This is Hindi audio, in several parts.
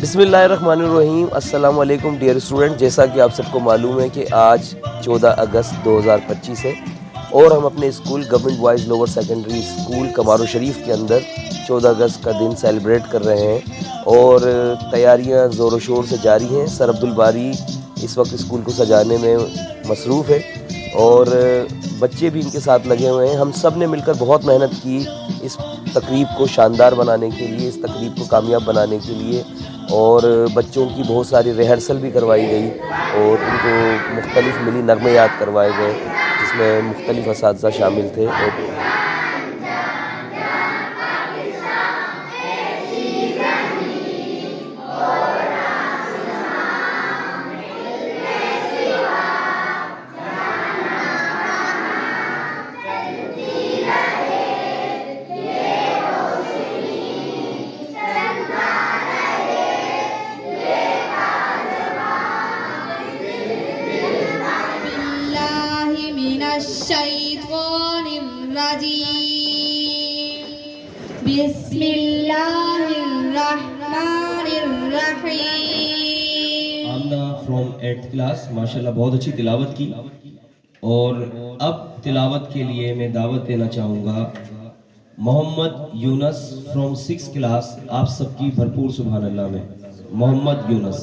बिस्मिल्लाहिर्रहमानिर्रहीम। अस्सलाम वालेकुम डियर स्टूडेंट। जैसा कि आप सबको मालूम है कि आज 14 अगस्त 2025 है और हम अपने school government boys lower secondary school Kamaro Sharif के अंदर 14 अगस्त का दिन सेलिब्रेट कर रहे हैं और तैयारियां ज़ोर शोर से जारी हैं। सर अब्दुल बारी इस वक्त स्कूल को सजाने में मसरूफ़ है और बच्चे भी इनके साथ लगे हुए हैं। हम सब ने मिलकर बहुत मेहनत की इस तकरीब को शानदार बनाने के लिए, इस तकरीब को कामयाब बनाने के लिए, और बच्चों की बहुत सारी रिहर्सल भी करवाई गई और उनको मुख्तलिफ़ मिनी नगमे याद करवाए गए जिसमें मुख्तलिफ़ असातिज़ा शामिल थे। और आमना फ्रॉम 8th क्लास माशाल्लाह बहुत अच्छी तिलावत की। और अब तिलावत के लिए मैं दावत देना चाहूँगा Mohammad Yunus from 6th class. आप सबकी भरपूर सुभान अल्लाह में। मोहम्मद यूनस।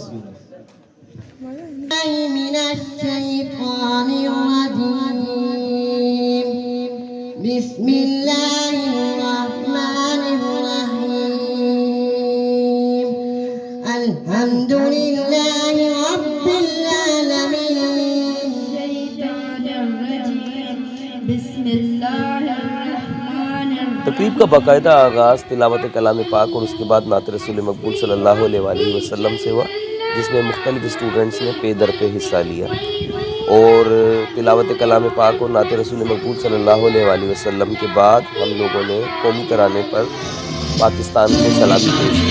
तकरीब का बाकायदा आगाज़ तिलावत कलाम पाक और उसके बाद नात रसूल मकबूल सल्लल्लाहु अलैहि वसल्लम से हुआ, जिसमें मुख्तलिफ़ स्टूडेंट्स ने पे दर पे हिस्सा लिया और तिलावत कलाम पाक और नात रसूल मकबूल सल्लल्लाहु अलैहि वसल्लम के बाद हम लोगों ने कौमी तराने पर पाकिस्तान को सलामी पेश की।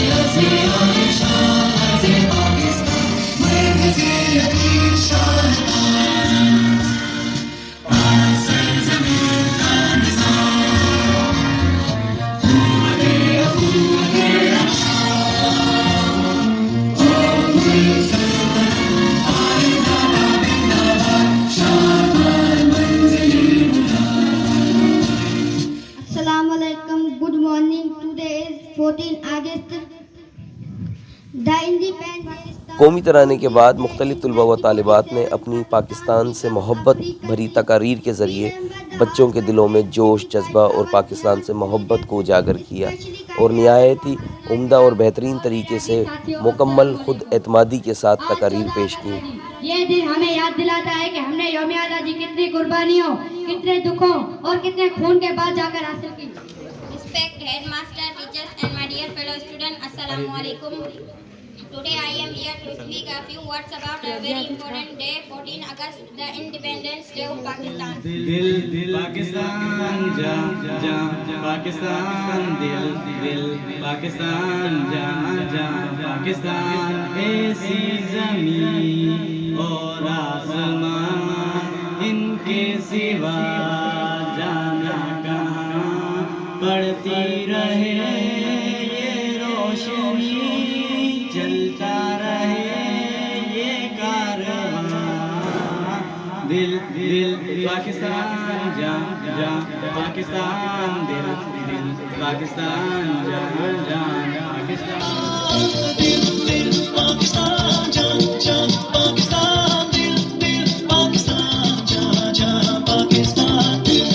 Good morning. Today is 14 August. The Independence. कौमी तराने के बाद मुख्तलिफ़ तलबा व तालिबात ने अपनी पाकिस्तान से मोहब्बत भरी तकारीर के ज़रिए बच्चों के दिलों में जोश, जज्बा और पाकिस्तान से मोहब्बत को उजागर किया और निहायत ही उम्दा और बेहतरीन तरीके से मुकम्मल खुद एतमादी के साथ तकारीर पेश की। ये दिन हमें याद दिलाता है कि हमने यौम आज़ादी कितनी कुर्बानियों, कितने दुखों और कितने खून के बाद जाकर हासिल की। Respect headmaster, teachers and my dear fellow students, Assalamu alaikum. Today I am here to speak a few words about a very important day, 14 August, the Independence Day of Pakistan. दिल पाकिस्तान जा जा पाकिस्तान दिल पाकिस्तान जा जा पाकिस्तान ऐसी ज़मीन और आसमां इनके सिवा जाना कहाँ पड़ती रहे ये रोशनी चलता रहे ये कारवां दिल पाकिस्तान जा जा पाकिस्तान दिल पाकिस्तान जा जा पाकिस्तान दिल पाकिस्तान जा जा पाकिस्तान दिल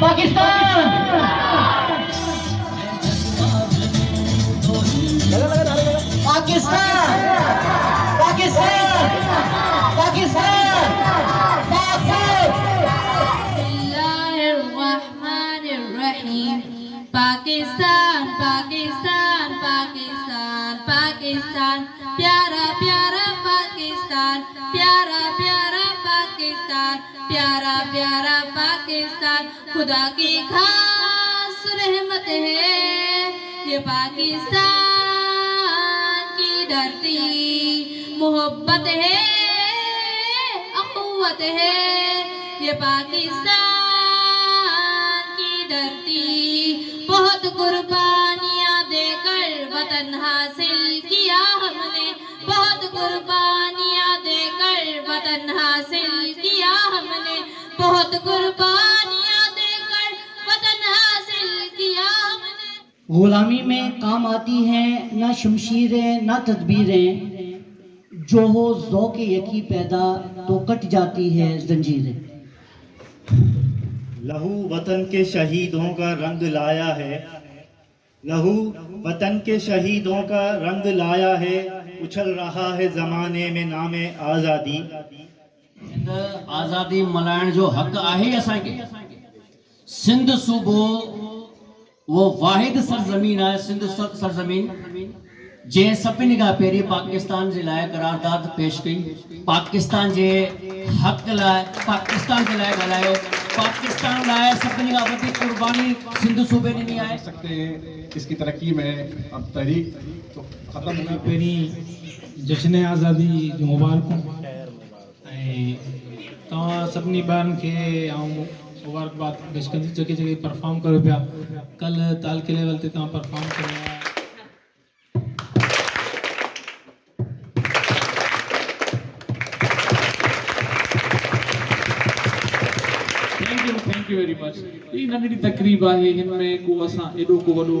पाकिस्तान जा जा पाकिस्तान पाकिस्तान पाकिस्तान पाकिस्तान पाकिस्तान प्यारा प्यारा पाकिस्तान, प्यारा प्यारा पाकिस्तान, प्यारा प्यारा पाकिस्तान, खुदा की खास रहमत है ये पाकिस्तान की धरती, मोहब्बत है अखुवत है ये पाकिस्तान की धरती, बहुत कुर्बानियाँ दे वतन हासिल किया हमने, बहुत कुर्बानियां देकर वतन हासिल किया हमने, बहुत कुर्बानियां देकर वतन हासिल किया हमने। गुलामी में काम आती हैं ना शमशीरें ना तदबीरें, जो हो ज़ौक़ यकी पैदा तो कट जाती है जंजीरें। लहू वतन के शहीदों का रंग लाया है, लहू वतन के शहीदों का रंग लाया है, उछल रहा है ज़माने में नामे आज़ादी। आज़ादी मल्हाइण जो हक़ आहे असांखे। सिंध सूबो वो वाहिद सरज़मीन आहे, सिंध सरज़मीन जंहिं सभिनी खां पहिरीं पाकिस्तान जे लाइ करारदाद पेश कई, पाकिस्तान जे हक़ लाइ, पाकिस्तान जे लाइ ॻाल्हायो, पाकिस्तान लाइ सभिनी खां वॾी कुर्बानी सिंध सूबे ॾिनी आहे। सकते हैं इसकी तरक्की में अब तहरीक तो ख़त्म हो गई। पहिरीं जश्न आज़ादी जो मुबारकूं ऐं तव्हां सभिनी ॿारनि खे मुबारकबाद पेश कंदी जेके जेके परफॉर्म कयो पिया। कल्ह तालके लेवल ते तव्हां परफॉर्म कयो। Thank you very much. ये नंढड़ी तकरीब आहे, हिन में को असां एॾो को वॾो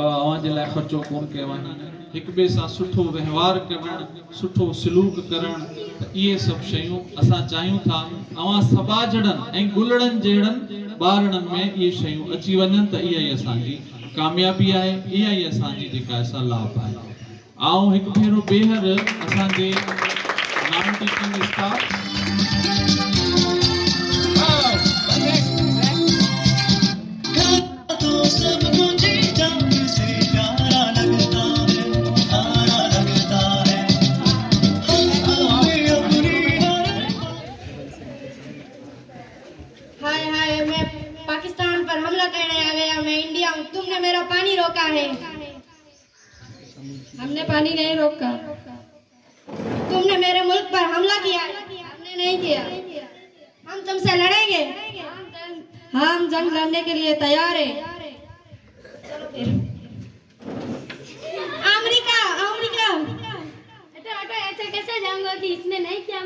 अवां जे लाइ ख़र्चो कोन कयो आहे। हिक ॿिए सां सुठो व्यवहार करणु, सुठो सलूक करणु, त इहे सभु शयूं असां चाहियूं था अवां सबाजड़नि ऐं गुलड़नि जहिड़नि ॿारनि में इहे शयूं अची वञनि, त इहा ई असांजी कामयाबी आहे, इहा ई असांजी जेका असां लाभ आहे। ऐं हिकु भेरो ॿीहर असांजे नॉन टीचिंग स्टाफ पाकिस्तान पर हमला करने आ गया। मैं इंडिया हूँ, तुमने मेरा पानी रोका है। हमने पानी नहीं रोका। तुमने मेरे मुल्क पर हमला किया, हमने नहीं किया। हम तुमसे लड़ेंगे, हम जंग लड़ने के लिए तैयार है। अमेरिका अमेरिका हटो ऐसे कैसे जाऊंगा कि इसने नहीं किया।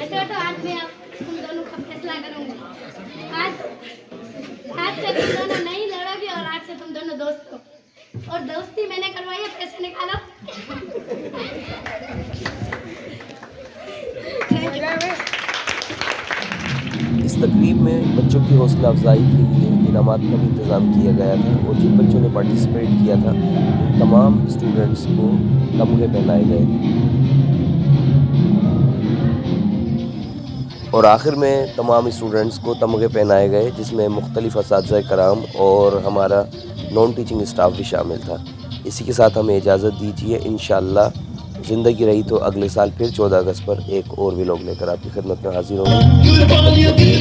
हटो आज मैं तुम दोनों का फैसला करूंगा। आज से तुम दोनों नहीं लड़ोगे और आज से तुम दोनों दोस्त हो। और दोस्ती मैंने करवाई है, पैसे निकालो। इस तकरीब में बच्चों की हौसला अफजाई के लिए इनामात का भी इंतज़ाम किया गया था और जिन बच्चों ने पार्टिसिपेट किया था उन तमाम स्टूडेंट्स को तमगे पहनाए गए। और आखिर में तमाम स्टूडेंट्स को तमगे पहनाए गए, जिसमें मुख्तलिफ असातिज़ा कराम और हमारा नॉन टीचिंग स्टाफ भी शामिल था। इसी के साथ हमें इजाज़त दीजिए। इंशाअल्लाह ज़िंदगी रही तो अगले साल फिर 14 अगस्त पर एक और व्लॉग लेकर आपकी खिदमत में हाजिर होंगे।